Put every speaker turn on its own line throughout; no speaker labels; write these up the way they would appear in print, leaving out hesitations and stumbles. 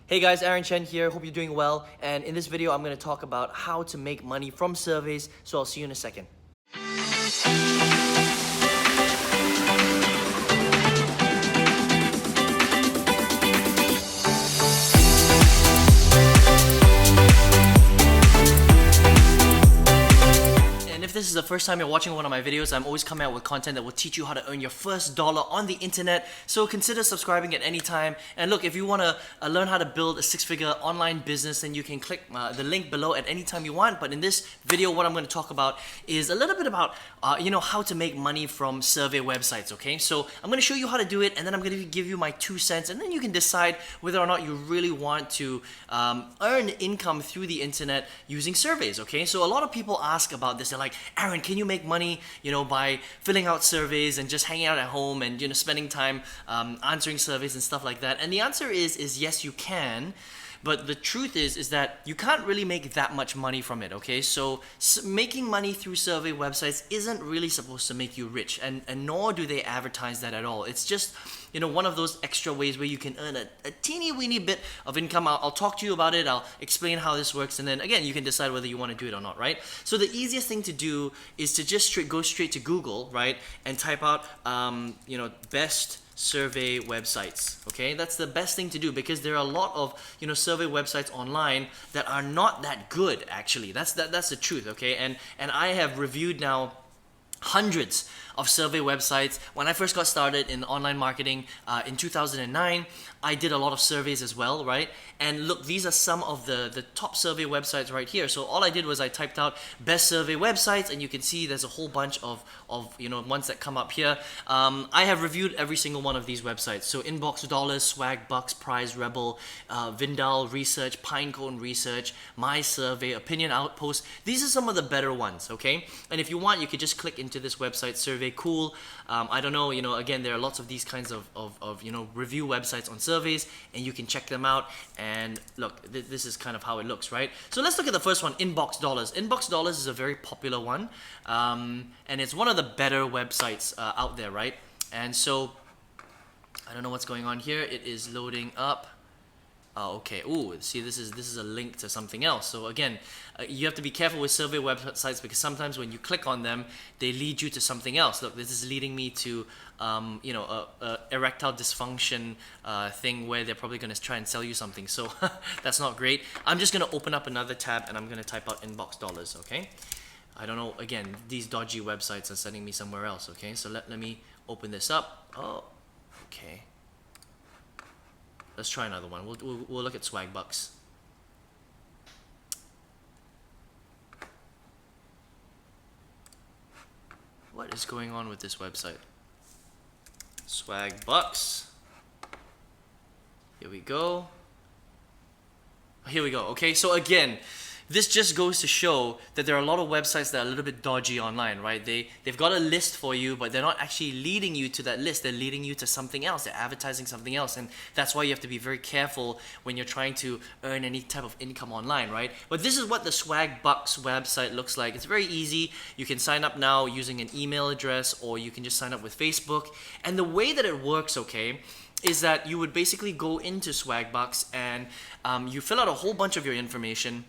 Hey guys, Aaron Chen here. Hope you're doing well. And in this video, I'm going to talk about how to make money from surveys. So I'll see you in a second. If this is the first time you're watching one of my videos, I'm always coming out with content that will teach you how to earn your first dollar on the internet. So consider subscribing at any time. And look, if you want to learn how to build a six-figure online business, then you can click the link below at any time you want. But in this video, what I'm going to talk about is a little bit about how to make money from survey websites. Okay, so I'm going to show you how to do it, and then I'm going to give you my 2 cents, and then you can decide whether or not you really want to earn income through the internet using surveys. Okay, so a lot of people ask about this. They're like, Aaron, can you make money, by filling out surveys and just hanging out at home and spending time answering surveys and stuff like that? And the answer is yes, you can. But the truth is that you can't really make that much money from it, okay? So making money through survey websites isn't really supposed to make you rich, and nor do they advertise that at all. It's just, one of those extra ways where you can earn a teeny weeny bit of income. I'll talk to you about it, I'll explain how this works, and then again, you can decide whether you want to do it or not, right? So the easiest thing to do is to just go straight to Google, right? And type out, best survey websites. Okay, that's the best thing to do, because there are a lot of survey websites online that are not that good. Actually, that's the truth. Okay, and I have reviewed now hundreds of survey websites. When I first got started in online marketing in 2009, I did a lot of surveys as well, right? And look, these are some of the top survey websites right here. So all I did was I typed out best survey websites, and you can see there's a whole bunch of ones that come up here. I have reviewed every single one of these websites. So Inbox Dollars, Swag Bucks, Prize Rebel, Vindal Research, Pinecone Research, My Survey, Opinion Outpost. These are some of the better ones, okay? And if you want, you could just click into this website, Survey Cool. I don't know, again, there are lots of these kinds of review websites on surveys, and you can check them out. And look, this is kind of how it looks, right? So let's look at the first one, Inbox Dollars. Inbox Dollars is a very popular one, and it's one of the better websites out there, right? And so I don't know what's going on here. It is loading up. Oh, okay. Ooh, see, this is a link to something else. So again, you have to be careful with survey websites, because sometimes when you click on them, they lead you to something else. Look, this is leading me to a erectile dysfunction thing where they're probably going to try and sell you something. So that's not great. I'm just going to open up another tab, and I'm going to type out Inbox Dollars. Okay. I don't know. Again, these dodgy websites are sending me somewhere else. Okay. So let me open this up. Oh, okay. Let's try another one. We'll look at Swag Bucks. What is going on with this website? Swag Bucks. Here we go. Here we go. Okay, so again, this just goes to show that there are a lot of websites that are a little bit dodgy online, right? They've got a list for you, but they're not actually leading you to that list. They're leading you to something else. They're advertising something else, and that's why you have to be very careful when you're trying to earn any type of income online, right? But this is what the Swag Bucks website looks like. It's very easy. You can sign up now using an email address, or you can just sign up with Facebook. And the way that it works, okay, is that you would basically go into Swag Bucks, and you fill out a whole bunch of your information,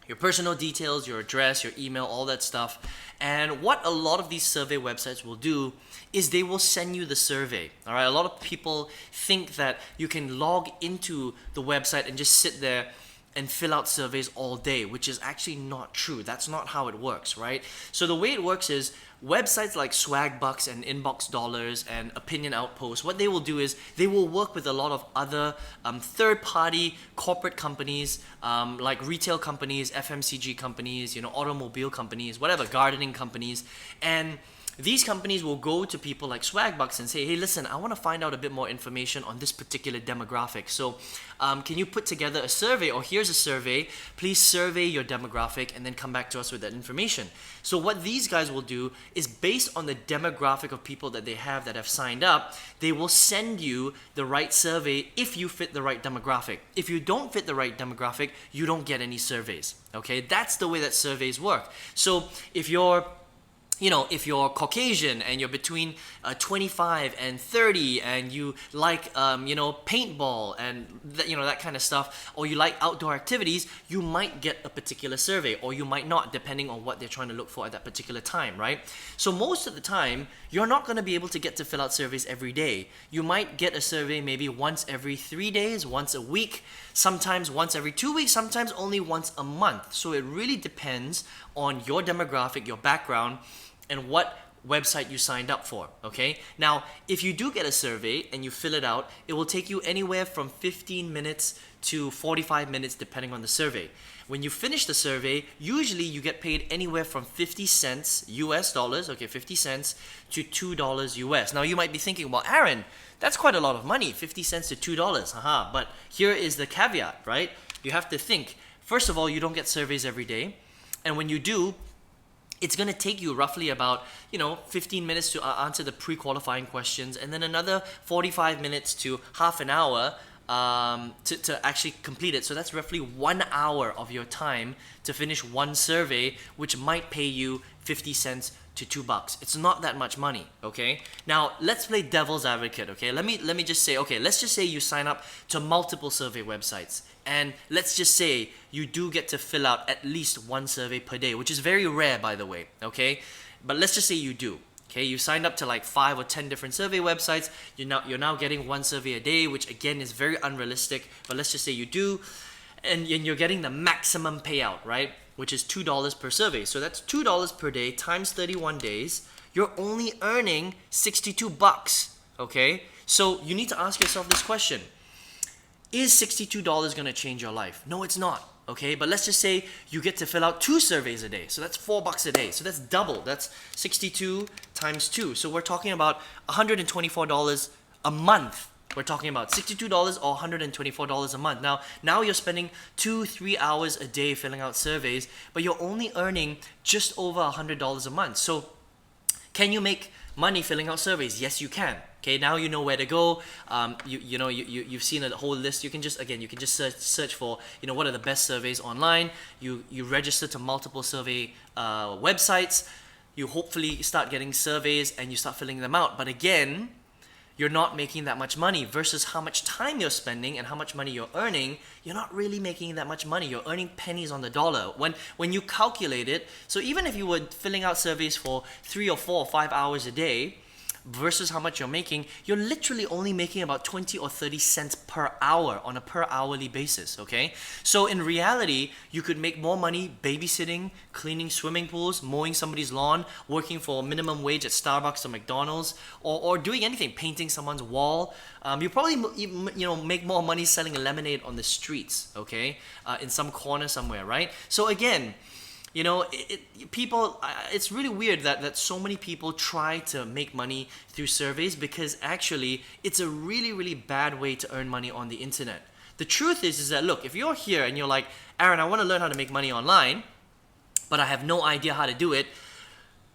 your personal details, your address, your email, all that stuff. And what a lot of these survey websites will do is they will send you the survey. All right, a lot of people think that you can log into the website and just sit there and fill out surveys all day, which is actually not true. That's not how it works, right? So the way it works is websites like Swag Bucks and Inbox Dollars and Opinion Outpost, what they will do is they will work with a lot of other third-party corporate companies, like retail companies, FMCG companies, automobile companies, whatever, gardening companies. And these companies will go to people like Swag Bucks and say, hey, listen, I want to find out a bit more information on this particular demographic. So can you put together a survey, or here's a survey, please survey your demographic and then come back to us with that information. So what these guys will do is, based on the demographic of people that they have that have signed up, they will send you the right survey if you fit the right demographic. If you don't fit the right demographic, you don't get any surveys. Okay, that's the way that surveys work. So if you're if you're Caucasian and you're between 25 and 30 and you like, paintball and that kind of stuff, or you like outdoor activities, you might get a particular survey, or you might not, depending on what they're trying to look for at that particular time, right? So most of the time, you're not going to be able to get to fill out surveys every day. You might get a survey maybe once every 3 days, once a week, sometimes once every 2 weeks, sometimes only once a month. So it really depends on your demographic, your background, and what website you signed up for, okay? Now, if you do get a survey and you fill it out, it will take you anywhere from 15 minutes to 45 minutes depending on the survey. When you finish the survey, usually you get paid anywhere from 50 cents US dollars, okay, 50 cents to $2 US. Now you might be thinking, well, Aaron, that's quite a lot of money, 50 cents to $2, haha. But here is the caveat, right? You have to think, first of all, you don't get surveys every day. And when you do, it's going to take you roughly about 15 minutes to answer the pre-qualifying questions, and then another 45 minutes to half an hour to actually complete it. So that's roughly 1 hour of your time to finish one survey, which might pay you 50 cents to $2. It's not that much money, okay? Now let's play devil's advocate, okay? Let me just say, okay, let's just say you sign up to multiple survey websites, and let's just say you do get to fill out at least one survey per day, which is very rare, by the way, okay? But let's just say you do. Okay, you signed up to like 5 or 10 different survey websites. You're now getting one survey a day, which again is very unrealistic. But let's just say you do, and you're getting the maximum payout, right? Which is $2 per survey. So that's $2 per day times 31 days. You're only earning $62. Okay, so you need to ask yourself this question: is $62 going to change your life? No, it's not. Okay, but let's just say you get to fill out 2 surveys a day. So that's $4 a day. So that's double. That's 62 times 2. So we're talking about $124 a month. We're talking about $62 or $124 a month. Now you're spending 2-3 hours a day filling out surveys, but you're only earning just over $100 a month. So can you make money filling out surveys? Yes, you can. Okay, now you know where to go. You've seen a whole list. You can just search for what are the best surveys online. You register to multiple survey websites. You hopefully start getting surveys and you start filling them out. But again, you're not making that much money versus how much time you're spending and how much money you're earning. You're not really making that much money. You're earning pennies on the dollar. When you calculate it, so even if you were filling out surveys for 3 or 4 or 5 hours a day versus how much you're making, you're literally only making about 20 or 30 cents per hour on a per hourly basis, okay? So in reality, you could make more money babysitting, cleaning swimming pools, mowing somebody's lawn, working for minimum wage at Starbucks or McDonald's, or doing anything, painting someone's wall. You probably make more money selling lemonade on the streets, okay? In some corner somewhere, right? So again, it's really weird that so many people try to make money through surveys, because actually it's a really, really bad way to earn money on the internet. The truth is that, look, if you're here and you're like, Aaron, I want to learn how to make money online, but I have no idea how to do it,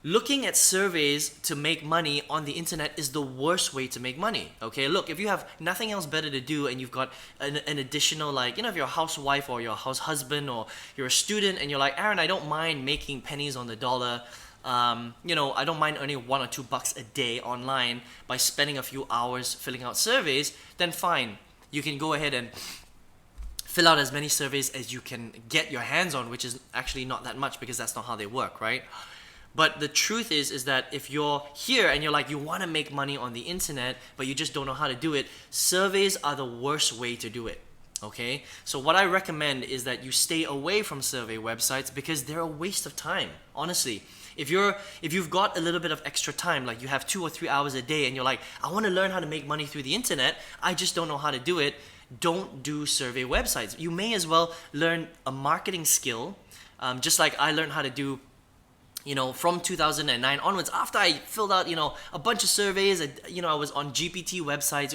looking at surveys to make money on the internet is the worst way to make money, okay? Look, if you have nothing else better to do and you've got an additional, if you're a housewife or you're a house husband or you're a student and you're like, Aaron, I don't mind making pennies on the dollar, I don't mind earning $1 or $2 a day online by spending a few hours filling out surveys, then fine. You can go ahead and fill out as many surveys as you can get your hands on, which is actually not that much because that's not how they work, right? But the truth is that if you're here and you're like, you want to make money on the internet, but you just don't know how to do it, surveys are the worst way to do it, okay? So what I recommend is that you stay away from survey websites because they're a waste of time, honestly. If you've got a little bit of extra time, like you have 2 or 3 hours a day and you're like, I want to learn how to make money through the internet, I just don't know how to do it, don't do survey websites. You may as well learn a marketing skill, just like I learned how to do from 2009 onwards. After I filled out, a bunch of surveys, I was on GPT websites,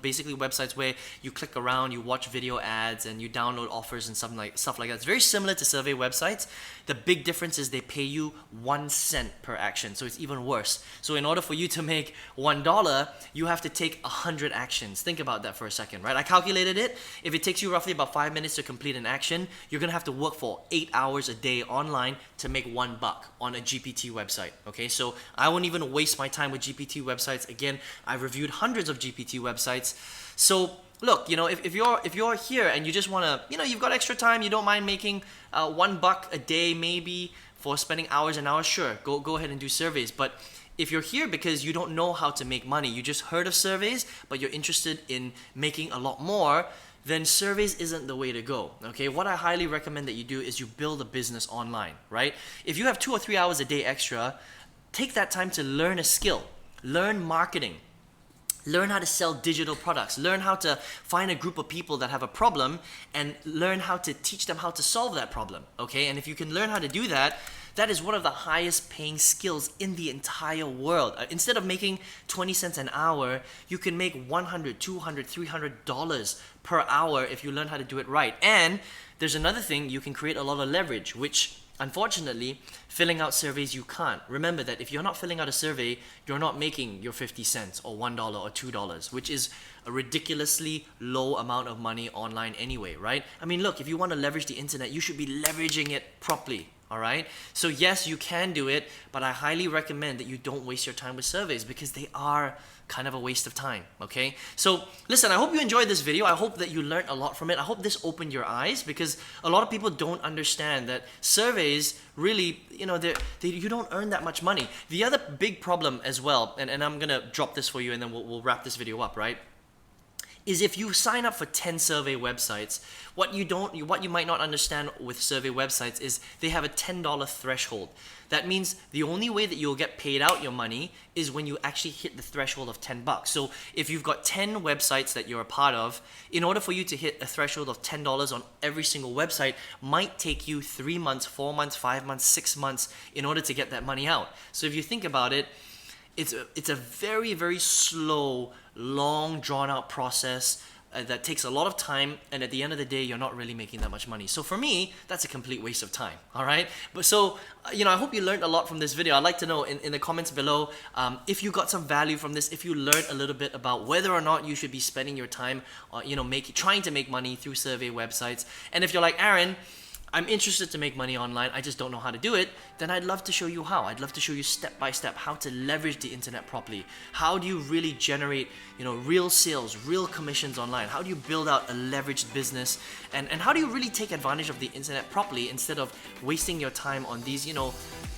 basically websites where you click around, you watch video ads, and you download offers and stuff like that. It's very similar to survey websites. The big difference is they pay you 1 cent per action, so it's even worse. So in order for you to make $1, you have to take 100 actions. Think about that for a second, right? I calculated it. If it takes you roughly about 5 minutes to complete an action, you're gonna have to work for 8 hours a day online to make $1 on on a GPT website. Okay, so I won't even waste my time with GPT websites. Again, I've reviewed hundreds of GPT websites. So look, if you're here and you just want to, you've got extra time, you don't mind making $1 a day maybe for spending hours and hours, sure, go ahead and do surveys. But if you're here because you don't know how to make money, you just heard of surveys, but you're interested in making a lot more, then surveys isn't the way to go. Okay, what I highly recommend that you do is you build a business online, right? If you have 2 or 3 hours a day extra, take that time to learn a skill, learn marketing, learn how to sell digital products, learn how to find a group of people that have a problem and learn how to teach them how to solve that problem, okay? And if you can learn how to do that, that is one of the highest paying skills in the entire world. Instead of making 20 cents an hour, you can make $100, $200, $300 per hour if you learn how to do it right. And there's another thing, you can create a lot of leverage, which unfortunately, filling out surveys you can't. Remember that if you're not filling out a survey, you're not making your 50 cents or $1 or $2, which is a ridiculously low amount of money online anyway, right? I mean, look, if you want to leverage the internet, you should be leveraging it properly. All right. So yes, you can do it, but I highly recommend that you don't waste your time with surveys because they are kind of a waste of time. Okay. So listen, I hope you enjoyed this video. I hope that you learned a lot from it. I hope this opened your eyes because a lot of people don't understand that surveys really, you don't earn that much money. The other big problem as well, and I'm going to drop this for you and then we'll wrap this video up, right? Is if you sign up for 10 survey websites, what you might not understand with survey websites is they have a $10 threshold. That means the only way that you'll get paid out your money is when you actually hit the threshold of $10. So if you've got 10 websites that you're a part of, in order for you to hit a threshold of $10 on every single website might take you 3 months, 4 months, 5 months, 6 months in order to get that money out. So if you think about it, it's a very, very slow, long, drawn-out process that takes a lot of time, and at the end of the day, you're not really making that much money. So for me, that's a complete waste of time, all right? But so, I hope you learned a lot from this video. I'd like to know in the comments below if you got some value from this, if you learned a little bit about whether or not you should be spending your time, trying to make money through survey websites. And if you're like, Aaron, I'm interested to make money online, I just don't know how to do it, then I'd love to show you how. I'd love to show you step by step how to leverage the internet properly. How do you really generate, real sales, real commissions online? How do you build out a leveraged business? And how do you really take advantage of the internet properly instead of wasting your time on these,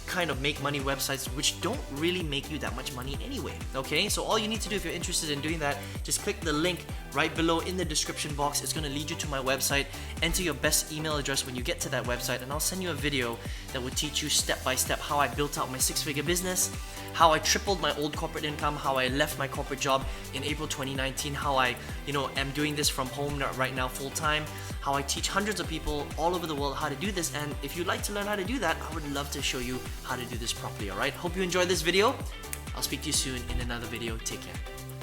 kind of make money websites which don't really make you that much money anyway, okay? So all you need to do if you're interested in doing that, just click the link right below in the description box. It's going to lead you to my website. Enter your best email address when you get to that website and I'll send you a video that will teach you step by step how I built out my 6-figure business, how I tripled my old corporate income, how I left my corporate job in April 2019, how I, am doing this from home right now full time, how I teach hundreds of people all over the world how to do this. And if you'd like to learn how to do that, I would love to show you how to do this properly, all right? Hope you enjoyed this video. I'll speak to you soon in another video. Take care.